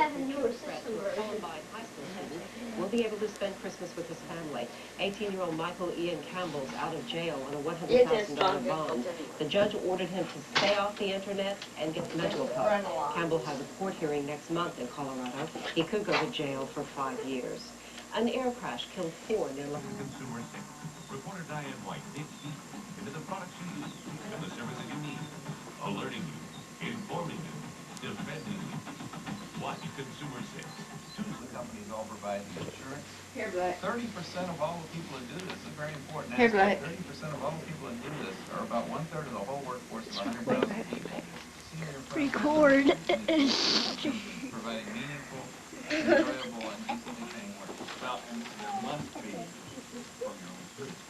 have a newer system version. Will be able to spend Christmas with his family. 18-year-old Michael Ian Campbell's out of jail on a $100,000 bond. The judge ordered him to stay off the internet and get mental help. Campbell has a court hearing next month in Colorado. He could go to jail for 5 years. An air crash killed 4 near Consumer Safety. Reporter Diane White digs deep into the products you use and the services you need, alerting you, informing you, defending you. Watch Consumer Safety. The companies all provide the insurance. Here, Black. 30% of all the people that do this is very important. Here, Black. 30% of all the people that do this are about 1/3 of the whole workforce of 100,000 people. Record. Providing meaningful, enjoyable, and easily paying work. Well, and there must be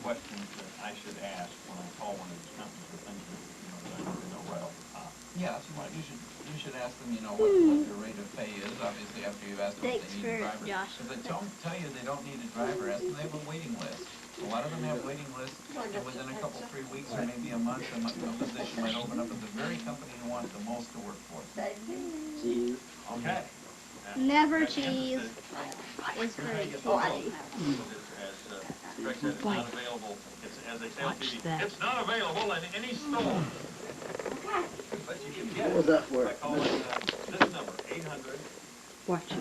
questions that I should ask when I call one of these companies for things that I need to know right off the top. Yeah, you should ask them, what their rate of pay is, obviously, after you've asked them if they need a driver. If they tell you they don't need a driver, ask them they have a waiting list. A lot of them have waiting lists, and within a couple, 3 weeks, or maybe a month, a position might open up at the very company you want the most to work for. Okay. Never cheese. It's great. As Greg said, it's not available. As they say on TV, it's not available in any store. But you can get it by calling this number, 800 Watch it.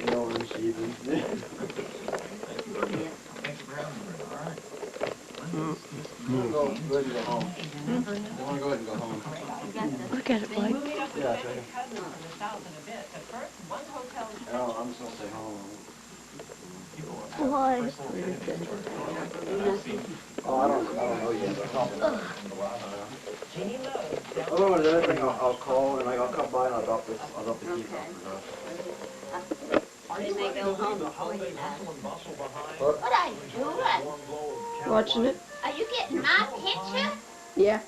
207 Thank you for having me. All right. You want to go ahead and go home? You want to go ahead and go home? Look at it, Blake. Yeah, I think. No, I'm just going to stay home. Why? Oh, I don't know yet. Otherwise, anything I'll call and I'll come by and I'll drop the keys off. You may go home before you know. What are you doing? Watching it? Are you getting my picture? Yeah.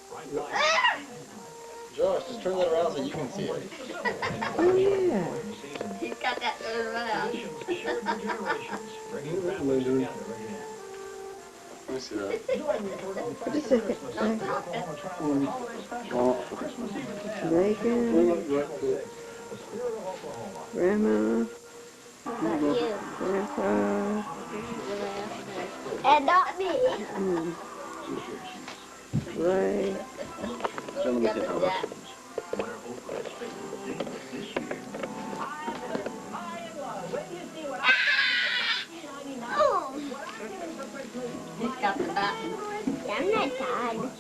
Josh, just turn that around so you can see it. Oh, yeah. He's got that turned around. Let me see that. Just a second. Maegan. Grandma. Grandpa. And not me. Right. So let me see how much. He's got the button. I'm not tired.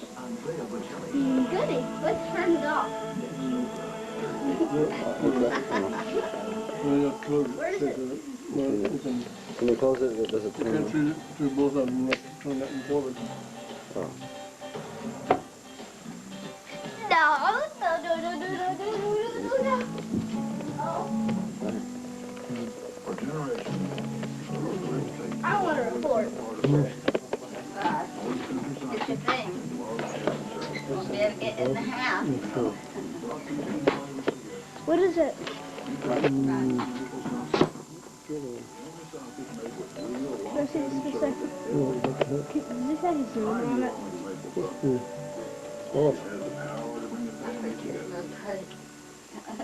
Goody. Let's turn it off. Where is it? Can you close it? Does it turn? Through both of them, turn that one forward. Oh. No. For generations, I want to report. It's your thing. We'll be able to get in the house. What is it? Let's see this for a second. Does this have his name on it?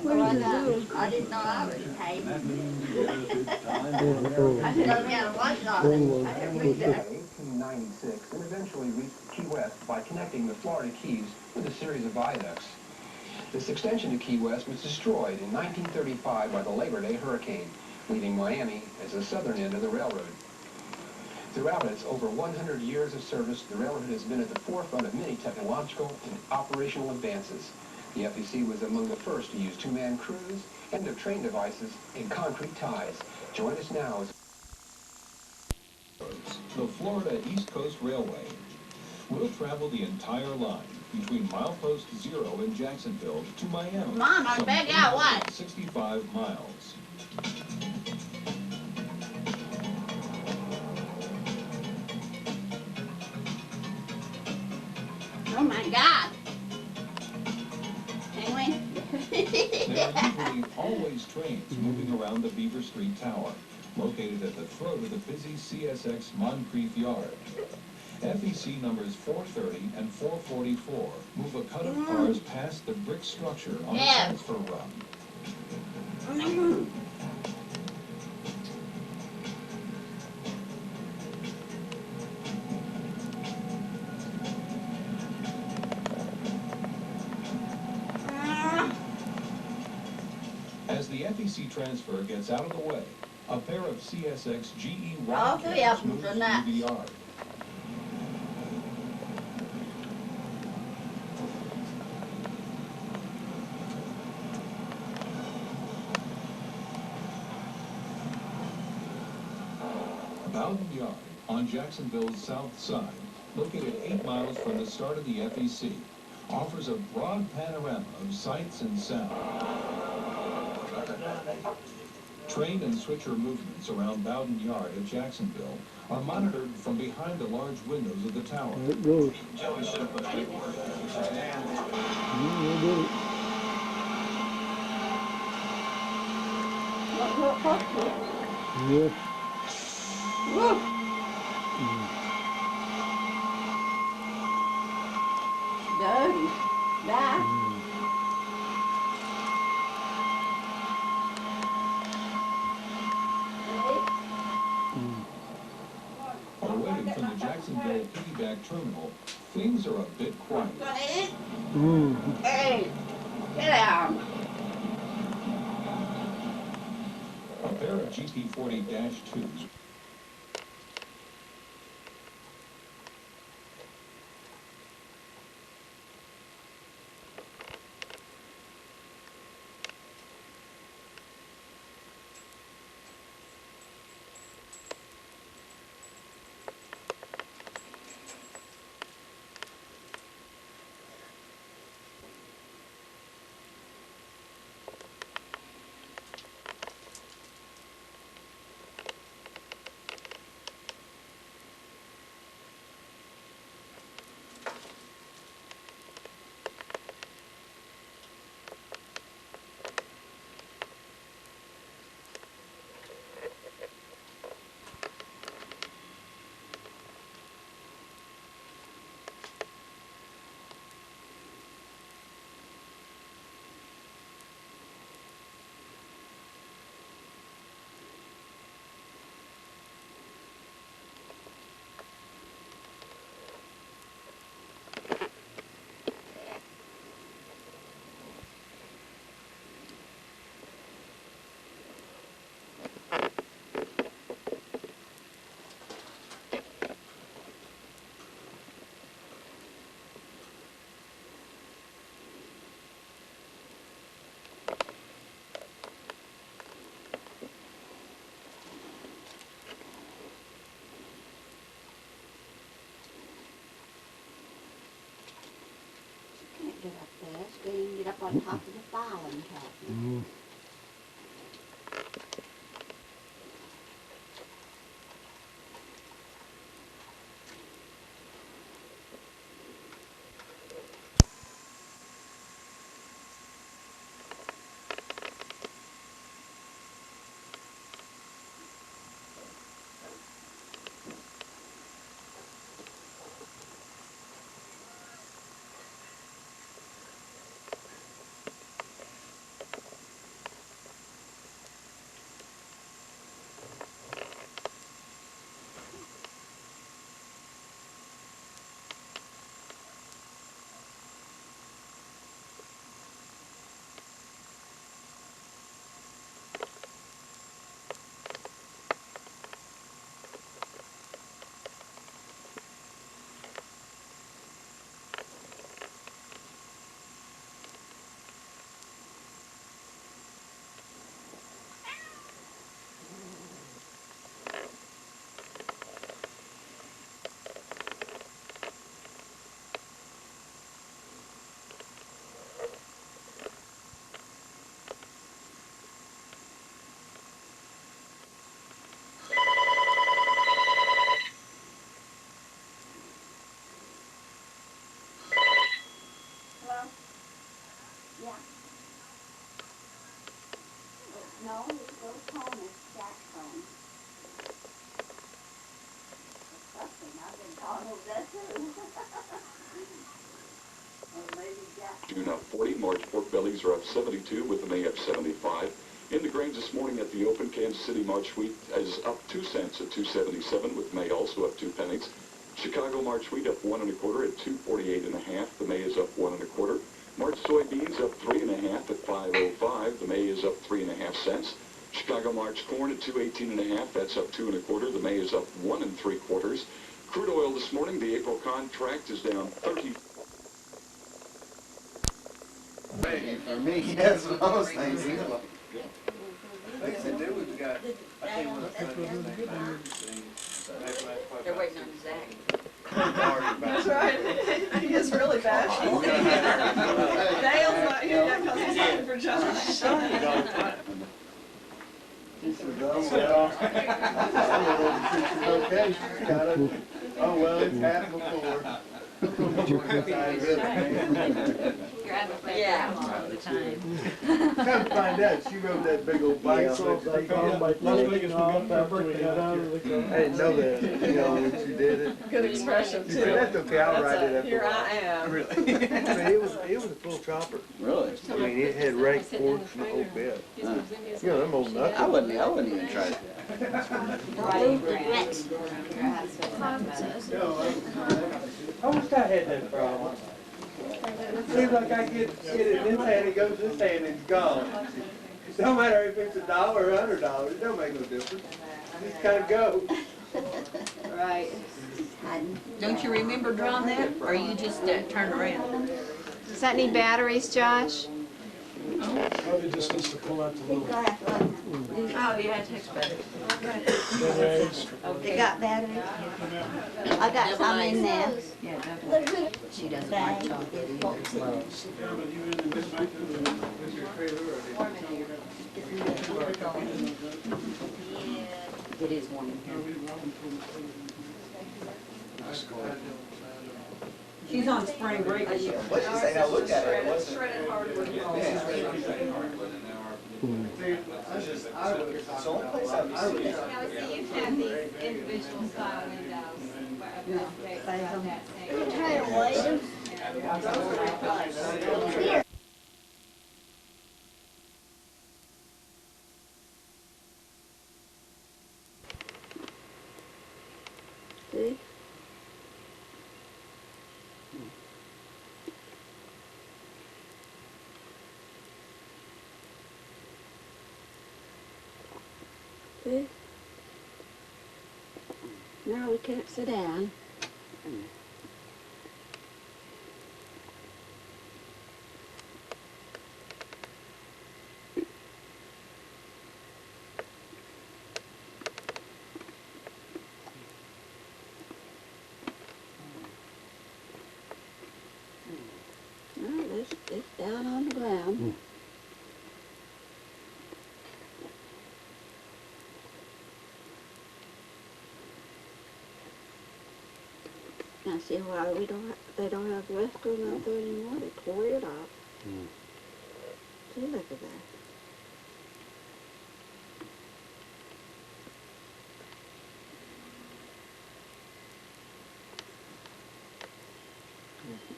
I didn't know I was paid. I didn't know what on it. 1896 and eventually reached Key West by connecting the Florida Keys with a series of viaducts. This extension to Key West was destroyed in 1935 by the Labor Day hurricane, leaving Miami as the southern end of the railroad. Throughout its over 100 years of service, the railroad has been at the forefront of many technological and operational advances. The FEC was among the first to use two-man crews, end-of-train devices, and concrete ties. Join us now as the Florida East Coast Railway. We'll travel the entire line between milepost 0 in Jacksonville to Miami. Mom, I beg out what? 65 miles. Oh my God. Anyway. There are usually always trains moving around the Beaver Street Tower, located at the throat of the busy CSX Moncrief Yard. FEC numbers 430 and 444 move a cut of cars past the brick structure on a transfer run. As the FEC transfer gets out of the way, a pair of CSX GE Wildcats move through the yard. Bowden Yard, on Jacksonville's south side, located 8 miles from the start of the FEC, offers a broad panorama of sights and sound. Train and switcher movements around Bowden Yard at Jacksonville are monitored from behind the large windows of the tower. There it goes. Yeah. Dirty. Bad. Away from the Jacksonville piggyback terminal, things are a bit quiet. Hey, get out. A pair of GP40-2s Get up there, so you can get up on top of the filing cabinet. June up 40. March pork bellies are up 72 with the May up 75. In the grains this morning at the open, Kansas City March wheat is up 2 cents at 2.77 with May also up 2 pennies. Chicago March wheat up 1 1/4 at 2.48 1/2. The May is up 1 1/4. March soybeans up 3 1/2 at 5.05. The May is up 3 1/2 cents. Chicago March corn at 2.18 1/2. That's up 2 1/4. The May is up 1 3/4. Crude oil this morning, the April contract is down 30. For me, yes, what I was thinking. Like I said, there we've got, I think we're They're waiting on Zach. That's right. He is really bashful. Dale's not here yet because he's looking for Josh. She says, oh, well, okay, she's got it. Oh, well, it's happened before. Yeah. All the time. Come to find out, she rode that big old bike. I didn't know that, you know, when she did it. Good expression, She too. said, that's okay, I'll ride it up. Here I am. Really? It was a full chopper. Really? I mean, it had rake forks and the whole bit. You know, them old nuts. I wouldn't even try it. I wish I had that problem. Seems like I get it in this hand, it goes this hand, and it's gone. It don't matter if it's $1 or $100, it don't make no difference. It just kind of goes. Right. Don't you remember drawing that, or you just turn around? Does that need batteries, Josh? Probably just needs to pull out the little. Oh, yeah, it takes batteries. They got batteries. I got some in there. Yeah, definitely. She doesn't like chocolate either. It is warm in here. She's on spring break this year. What'd you say? I looked at it. What's it? Shredded hardwood. Yeah. It's the only place I've seen it. Now, see, you have these individual style windows. Here. See? See? Now we can't sit down. No, it's down on the ground. Now see why they don't have the restaurant out there anymore. They tore it up. See, look at that.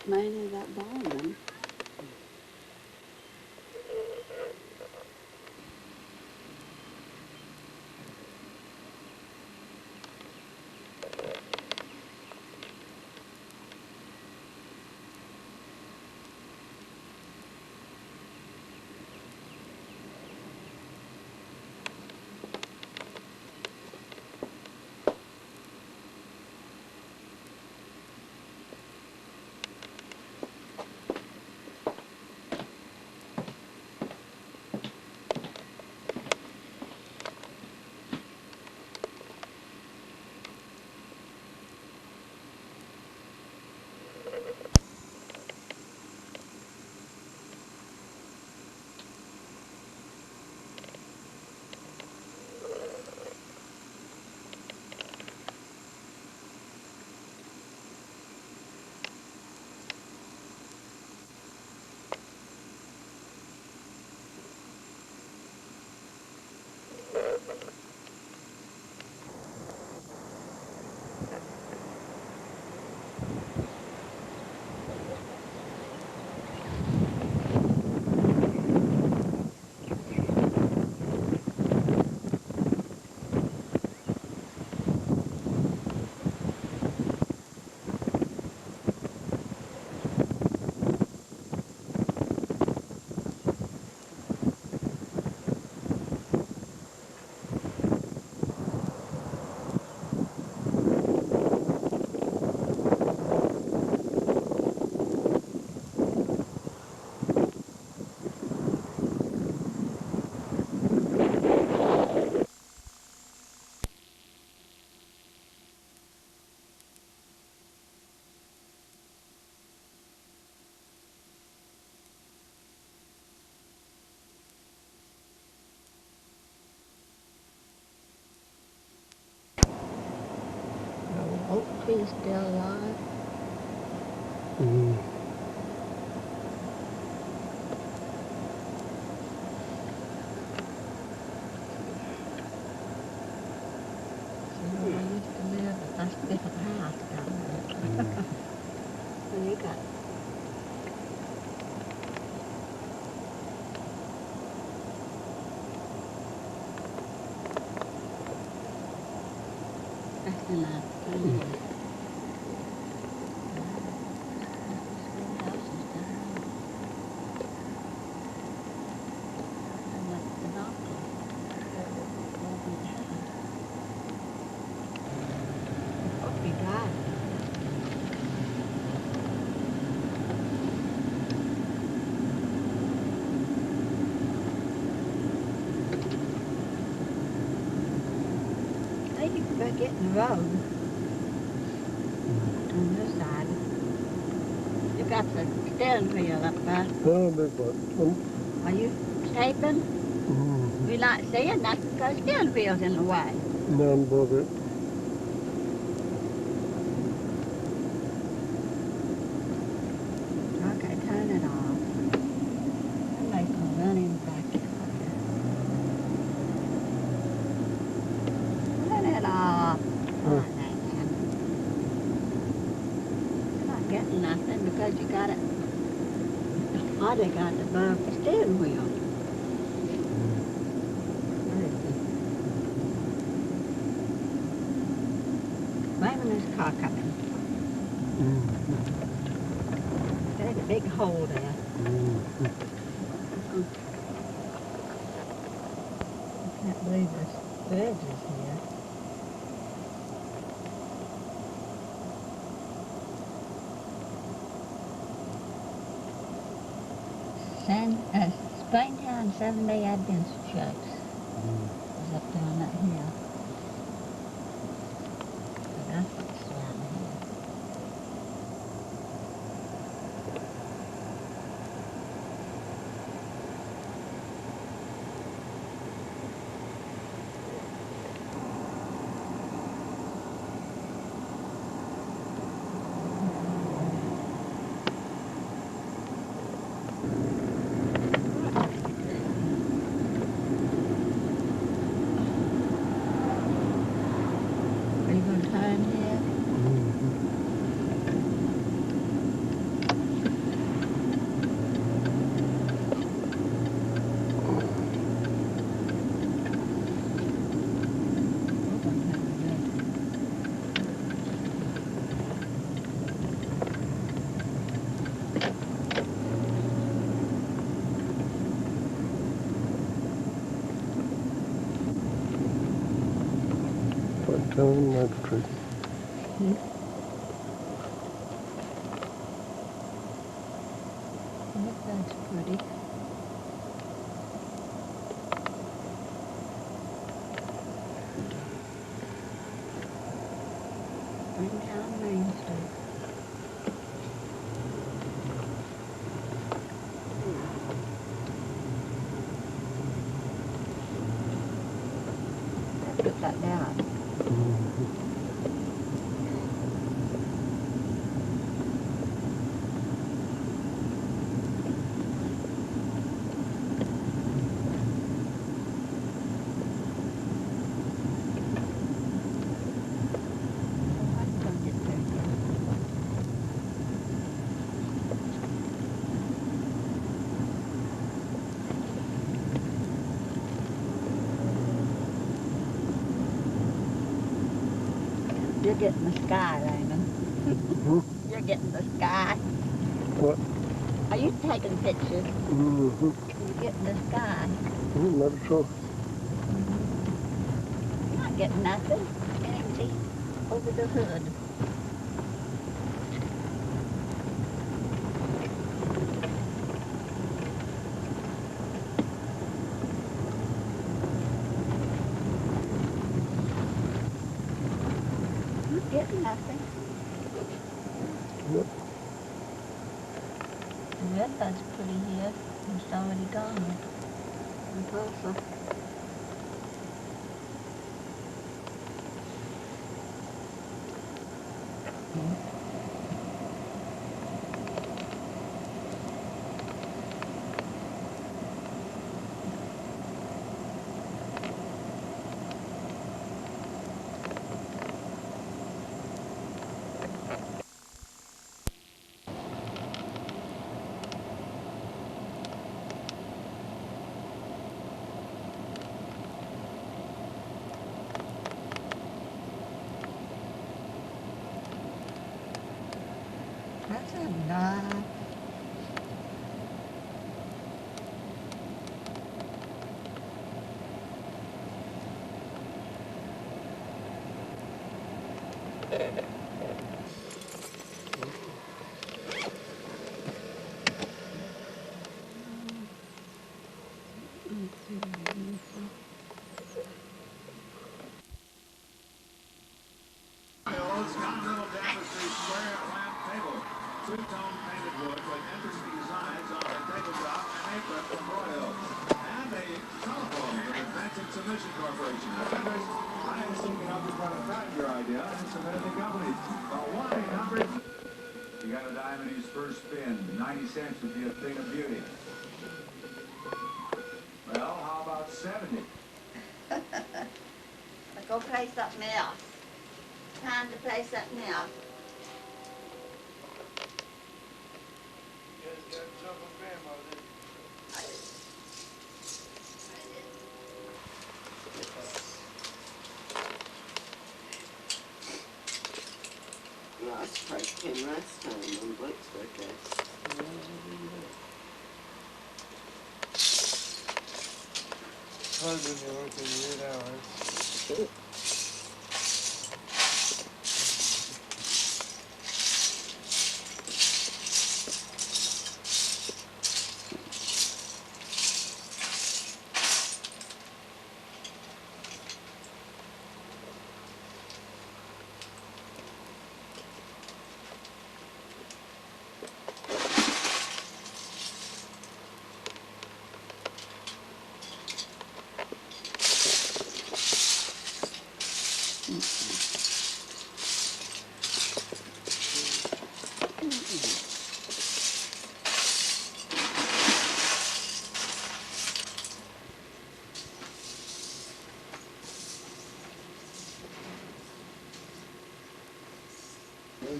Mainly that ballroom. She's still alive. Mm. I used to live at that different house down there. When you got that's enough. Get in the road on this side. You got the steering wheel up there. Oh, big one. Are you taping? We're not seeing that because the steering wheel's in the way. None above it. Okay, turn it off. I may go running back here. Turn it off. Getting nothing because you got it. Oh, they got it above the steering wheel. Wait when this car coming. There's a big hole there. I can't believe this bridge is here. Springtown 7-Day Adventist Church is up there on that hill. So that's what's down here. Down that street. That's pretty. Springtown Main Street. Put that down. You're getting the sky, Raymond. You're getting the sky. What? Are you taking pictures? You're getting the sky. Not sure. You're not getting nothing. You can't even see over the hood. Getting nothing. Yep. The redbud's pretty here. It's already gone. In Tulsa. That's a knife. Continental Tapestry square flat table. Two-tone painted wood with interesting designs on the tabletop and apron from Royal. And a telephone from Advancing Submission Corporation. Members, I am seeking help you try to patent your idea and submit it to companies. Call 1-800. You got a dime in his first spin. 90 cents would be a thing of beauty. Well, how about 70? Go play something else. Time to play something else. Last part came last time on Blake's birthday. Hard when you're working weird hours.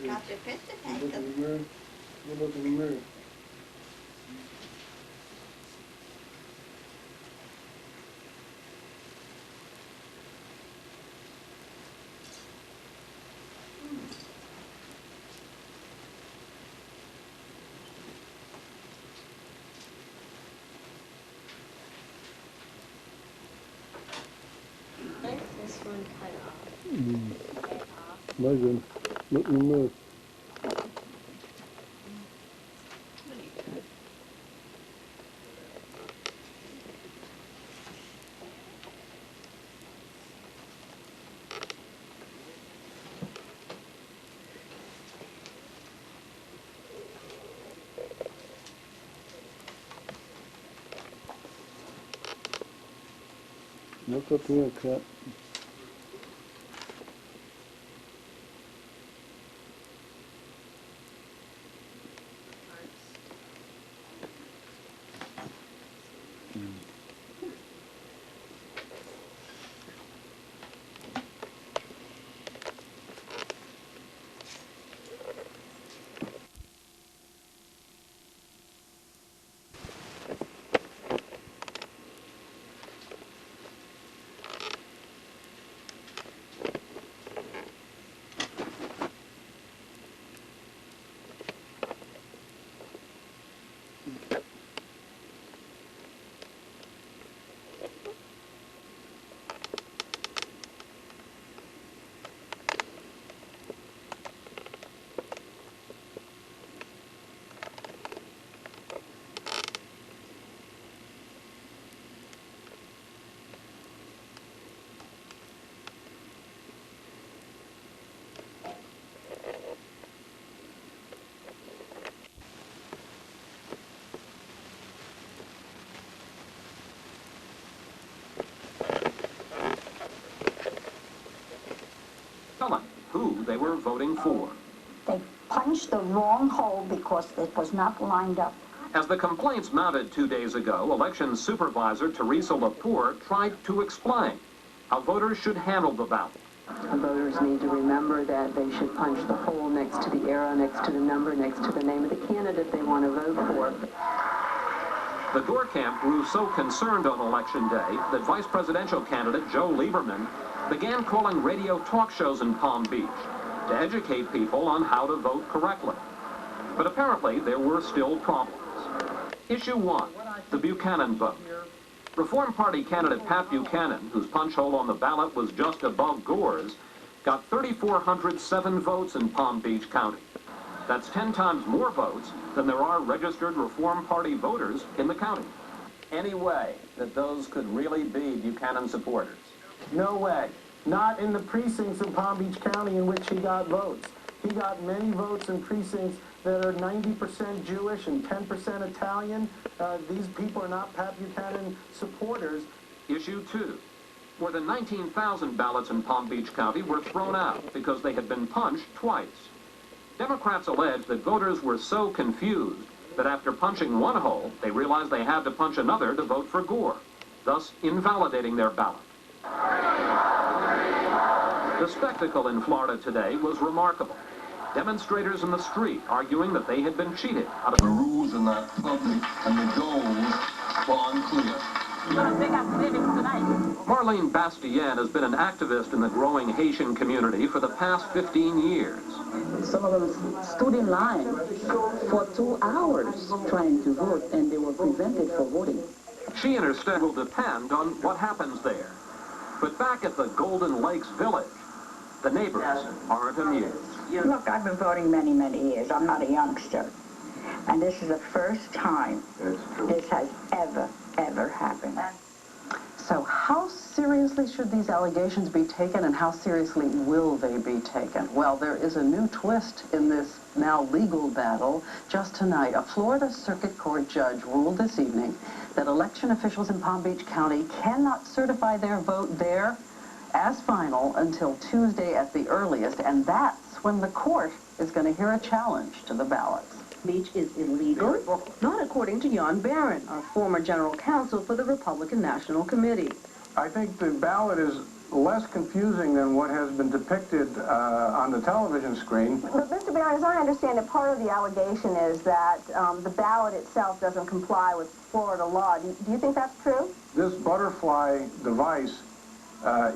Got your picture Look in taken. the mirror. You look in the mirror. There's this one cut off. Cut off. Maegan, look in the mirror. Look up here, cat. Who they were voting for. They punched the wrong hole because it was not lined up. As the complaints mounted 2 days ago, election supervisor Teresa Lepore tried to explain how voters should handle the ballot. Voters need to remember that they should punch the hole next to the arrow, next to the number, next to the name of the candidate they want to vote for. The Gore camp grew so concerned on Election Day that Vice Presidential candidate Joe Lieberman began calling radio talk shows in Palm Beach to educate people on how to vote correctly. But apparently there were still problems. Issue 1, the Buchanan vote. Reform Party candidate Pat Buchanan, whose punch hole on the ballot was just above Gore's, got 3,407 votes in Palm Beach County. That's 10 times more votes than there are registered Reform Party voters in the county. Any way that those could really be Buchanan supporters? No way. Not in the precincts in Palm Beach County in which he got votes. He got many votes in precincts that are 90% Jewish and 10% Italian. These people are not Pat Buchanan supporters. Issue 2. More than 19,000 ballots in Palm Beach County were thrown out because they had been punched twice. Democrats allege that voters were so confused that after punching one hole, they realized they had to punch another to vote for Gore, thus invalidating their ballot. The spectacle in Florida today was remarkable. Demonstrators in the street arguing that they had been cheated out of the rules are not public and the goals are unclear. Marlene Bastien has been an activist in the growing Haitian community for the past 15 years. Some of them stood in line for 2 hours trying to vote, and they were prevented from voting. She and her staff will depend on what happens there. But back at the Golden Lakes Village, the neighbors aren't amused. Look, I've been voting many, many years. I'm not a youngster. And this is the first time this has ever happened. So how seriously should these allegations be taken, and how seriously will they be taken? Well, there is a new twist in this now legal battle. Just tonight, a Florida Circuit Court judge ruled this evening that election officials in Palm Beach County cannot certify their vote there as final until Tuesday at the earliest, and that's when the court is going to hear a challenge to the ballots. Beach is illegal, not according to Jan Barron, our former general counsel for the Republican National Committee. I think the ballot is less confusing than what has been depicted on the television screen. But Mr. Barron, as I understand it, part of the allegation is that the ballot itself doesn't comply with Florida law. Do you think that's true? This butterfly device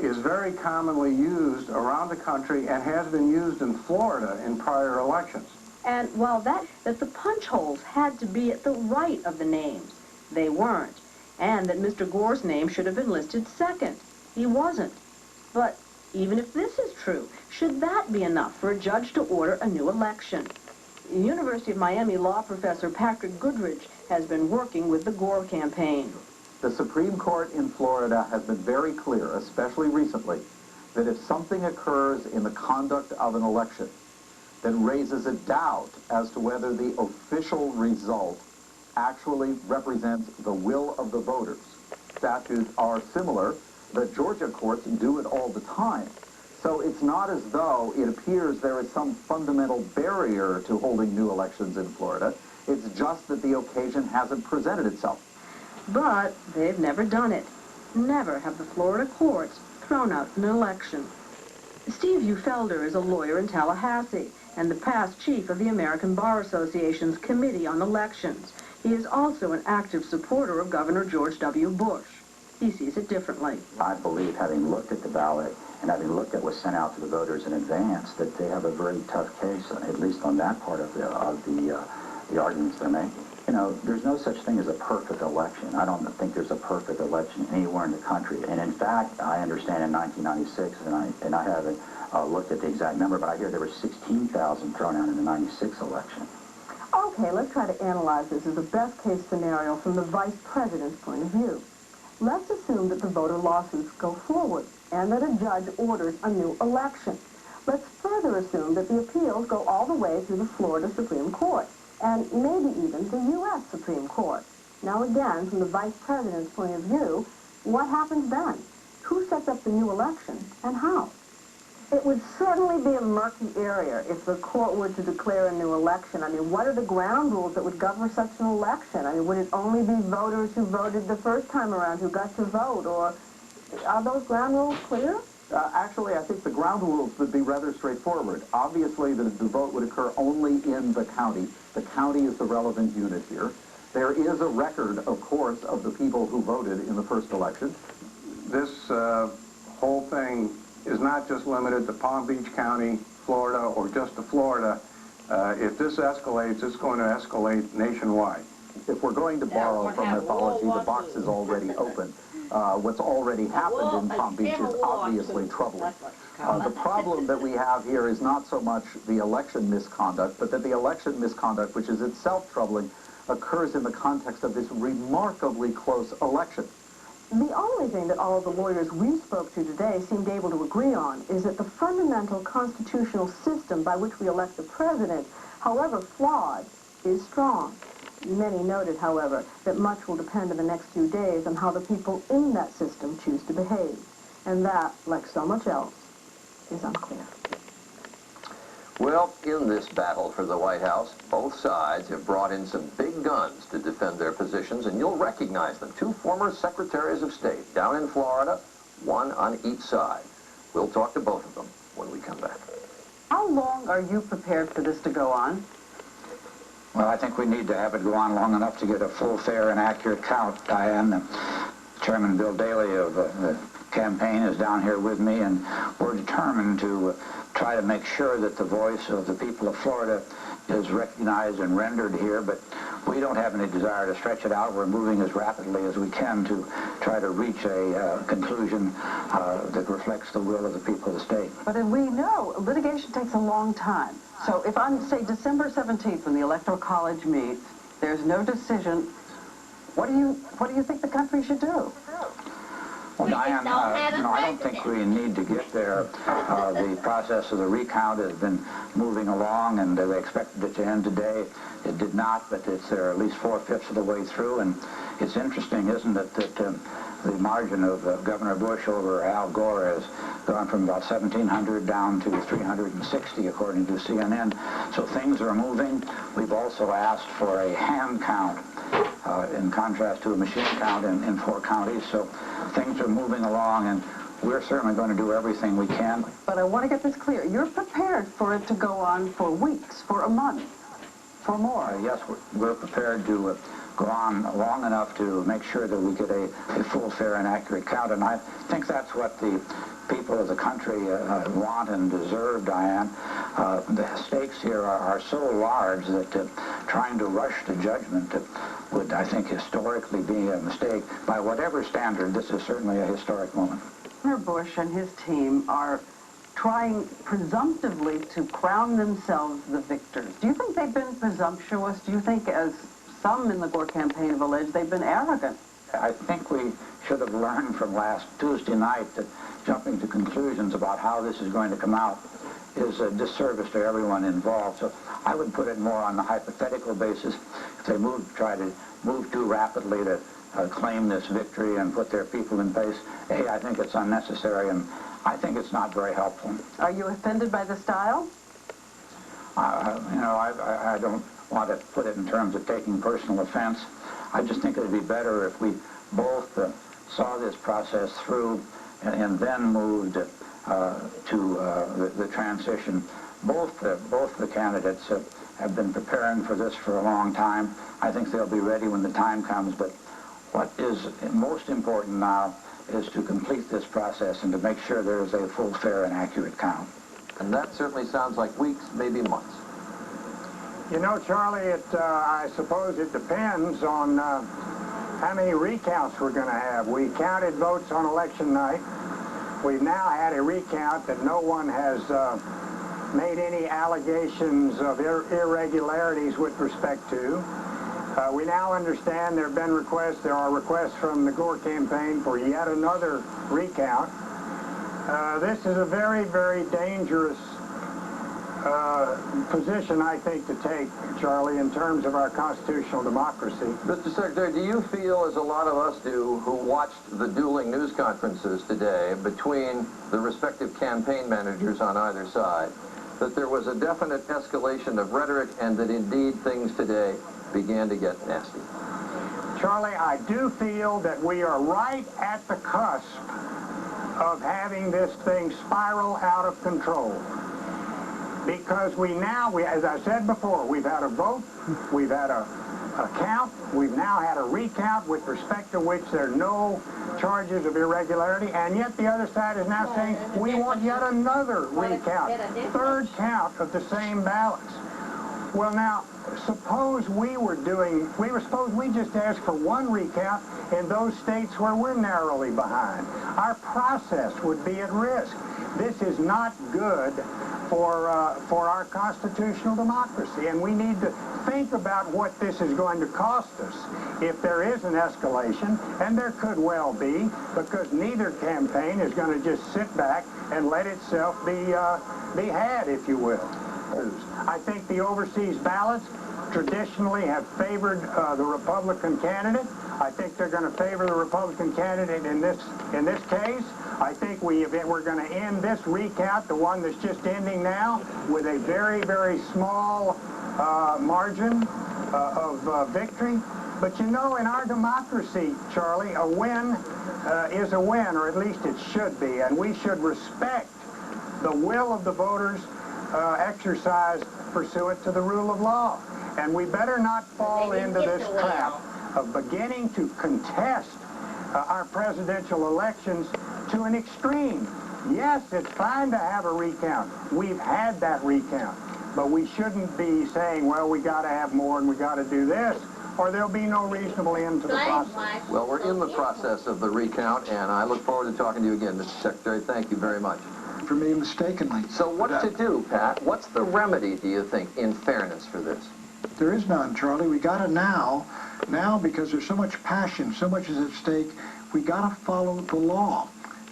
is very commonly used around the country and has been used in Florida in prior elections. And while that the punch holes had to be at the right of the names, they weren't. And that Mr. Gore's name should have been listed second. He wasn't. But even if this is true, should that be enough for a judge to order a new election? University of Miami law professor Patrick Goodrich has been working with the Gore campaign. The Supreme Court in Florida has been very clear, especially recently, that if something occurs in the conduct of an election that raises a doubt as to whether the official result actually represents the will of the voters. Statutes are similar. The Georgia courts do it all the time. So it's not as though it appears there is some fundamental barrier to holding new elections in Florida. It's just that the occasion hasn't presented itself. But they've never done it. Never have the Florida courts thrown out an election. Steve Ufelder is a lawyer in Tallahassee and the past chief of the American Bar Association's Committee on Elections. He is also an active supporter of Governor George W. Bush. He sees it differently. I believe, having looked at the ballot and having looked at what was sent out to the voters in advance, that they have a very tough case, at least on that part of the arguments they're making. You know, there's no such thing as a perfect election. I don't think there's a perfect election anywhere in the country. And in fact, I understand in 1996, and I haven't looked at the exact number, but I hear there were 16,000 thrown out in the 96 election. Okay, let's try to analyze this as a best-case scenario from the vice president's point of view. Let's assume that the voter lawsuits go forward and that a judge orders a new election. Let's further assume that the appeals go all the way through the Florida Supreme Court and maybe even the U.S. Supreme Court. Now again, from the vice president's point of view, what happens then? Who sets up the new election and how? It would certainly be a murky area if the court were to declare a new election. I mean, what are the ground rules that would govern such an election? I mean, would it only be voters who voted the first time around who got to vote, or are those ground rules clear? Actually, I think the ground rules would be rather straightforward. Obviously, the vote would occur only in the county. The county is the relevant unit here. There is a record, of course, of the people who voted in the first election. This whole thing is not just limited to Palm Beach County, Florida, or just to Florida. If this escalates, it's going to escalate nationwide. If we're going to borrow from mythology, the box is already open. What's already happened in Palm Beach is obviously troubling. The problem that we have here is not so much the election misconduct, but that the election misconduct, which is itself troubling, occurs in the context of this remarkably close election. The only thing that all of the lawyers we spoke to today seemed able to agree on is that the fundamental constitutional system by which we elect the president, however flawed, is strong. Many noted, however, that much will depend in the next few days on how the people in that system choose to behave. And that, like so much else, is unclear. Well, in this battle for the White House, both sides have brought in some big guns to defend their positions, and you'll recognize them. Two former secretaries of state down in Florida, one on each side. We'll talk to both of them when we come back. How long are you prepared for this to go on? Well, I think we need to have it go on long enough to get a full, fair, and accurate count, Diane. Chairman Bill Daley of the campaign is down here with me, and we're determined to try to make sure that the voice of the people of Florida is recognized and rendered here, but we don't have any desire to stretch it out. We're moving as rapidly as we can to try to reach a conclusion that reflects the will of the people of the state. But as we know, litigation takes a long time. So if on, say, December 17th, when the Electoral College meets, there's no decision, what do you think the country should do? Well, Diane, I don't think we need to get there. The process of the recount has been moving along, and they expected it to end today. It did not, but they're at least 4/5 of the way through. And it's interesting, isn't it, that the margin of Governor Bush over Al Gore has gone from about 1,700 down to 360, according to CNN. So things are moving. We've also asked for a hand count in contrast to a machine count in 4 counties. So things are moving along, and we're certainly going to do everything we can. But I want to get this clear. You're prepared for it to go on for weeks, for a month, for more? Yes, we're prepared to go on long enough to make sure that we get a full, fair, and accurate count. And I think that's what the people of the country want and deserve, Diane. The stakes here are so large that trying to rush to judgment would, I think, historically be a mistake. By whatever standard, this is certainly a historic moment. Governor Bush and his team are trying presumptively to crown themselves the victors. Do you think they've been presumptuous? Do you think, as some in the Gore campaign have alleged, they've been arrogant? I think we should have learned from last Tuesday night that jumping to conclusions about how this is going to come out is a disservice to everyone involved. So I would put it more on the hypothetical basis. If they try to move too rapidly to claim this victory and put their people in place, I think it's unnecessary, and I think it's not very helpful. Are you offended by the style? I don't want to put it in terms of taking personal offense. I just think it would be better if we both saw this process through and then moved to the transition. Both the candidates have been preparing for this for a long time. I think they'll be ready when the time comes, but what is most important now is to complete this process and to make sure there is a full, fair, and accurate count. And that certainly sounds like weeks, maybe months. You know, Charlie, I suppose it depends on how many recounts we're going to have. We counted votes on election night. We've now had a recount that no one has made any allegations of irregularities with respect to. We now understand there are requests from the Gore campaign for yet another recount. This is a very, very dangerous position, I think, to take, Charlie, in terms of our constitutional democracy. Mr. Secretary, do you feel, as a lot of us do, who watched the dueling news conferences today between the respective campaign managers on either side, that there was a definite escalation of rhetoric and that indeed things today began to get nasty? Charlie, I do feel that we are right at the cusp of having this thing spiral out of control. Because as I said before, we've had a vote, we've had a count, we've now had a recount with respect to which there are no charges of irregularity, and yet the other side is now saying we want yet another recount, third count of the same ballots. Well, now, suppose we just asked for one recount in those states where we're narrowly behind. Our process would be at risk. This is not good for our constitutional democracy, and we need to think about what this is going to cost us if there is an escalation, and there could well be, because neither campaign is going to just sit back and let itself be had, if you will. I think the overseas ballots traditionally have favored the Republican candidate. I think they're going to favor the Republican candidate in this case. I think we're going to end this recount, the one that's just ending now, with a very, very small margin of victory. But you know, in our democracy, Charlie, a win is a win, or at least it should be, and we should respect the will of the voters exercised pursuant to the rule of law. And we better not fall into this trap of beginning to contest our presidential elections to an extreme. Yes, it's fine to have a recount. We've had that recount. But we shouldn't be saying, well, we got to have more and we got to do this, or there'll be no reasonable end to the process. Well, we're in the process of the recount, and I look forward to talking to you again, Mr. Secretary. Thank you very much. For me, mistakenly. So what to do, Pat? What's the remedy, do you think, in fairness for this? There is none, Charlie. We got to now, because there's so much passion, so much is at stake, we got to follow the law.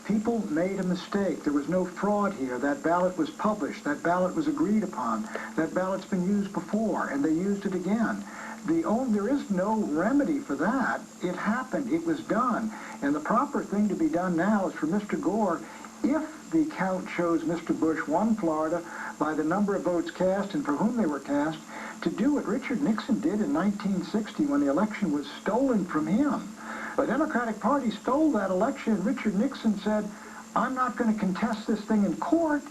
People made a mistake. There was no fraud here. That ballot was published. That ballot was agreed upon. That ballot's been used before, and they used it again. There is no remedy for that. It happened. It was done. And the proper thing to be done now is for Mr. Gore, if the count shows Mr. Bush won Florida by the number of votes cast and for whom they were cast, to do what Richard Nixon did in 1960 when the election was stolen from him. The Democratic Party stole that election, and Richard Nixon said, I'm not going to contest this thing in court.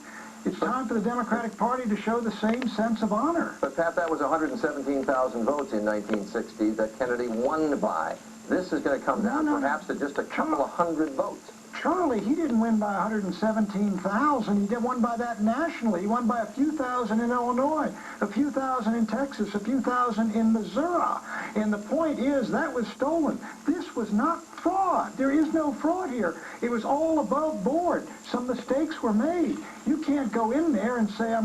It's time for the Democratic Party to show the same sense of honor. But, Pat, that was 117,000 votes in 1960 that Kennedy won by. This is going to come down perhaps to just a couple of hundred votes. Charlie, he didn't win by 117,000. He won by that nationally. He won by a few thousand in Illinois, a few thousand in Texas, a few thousand in Missouri. And the point is, that was stolen. This was not fraud. There is no fraud here. It was all above board. Some mistakes were made. You can't go in there and say, I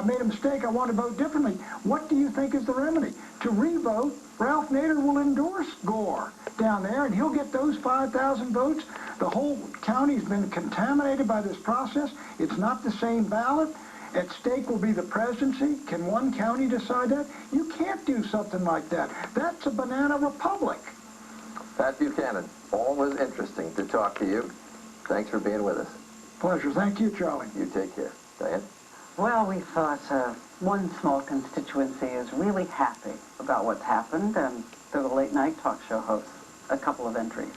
made a mistake. I want to vote differently. What do you think is the remedy? To re-vote, Ralph Nader will endorse Gore down there, and he'll get those 5,000 votes. The whole county's been contaminated by this process. It's not the same ballot. At stake will be the presidency. Can one county decide that? You can't do something like that. That's a banana republic. Pat Buchanan, always interesting to talk to you. Thanks for being with us. Pleasure. Thank you, Charlie. You take care. Diane? Well, we thought one small constituency is really happy about what's happened, and they're the late-night talk show hosts. A couple of entries.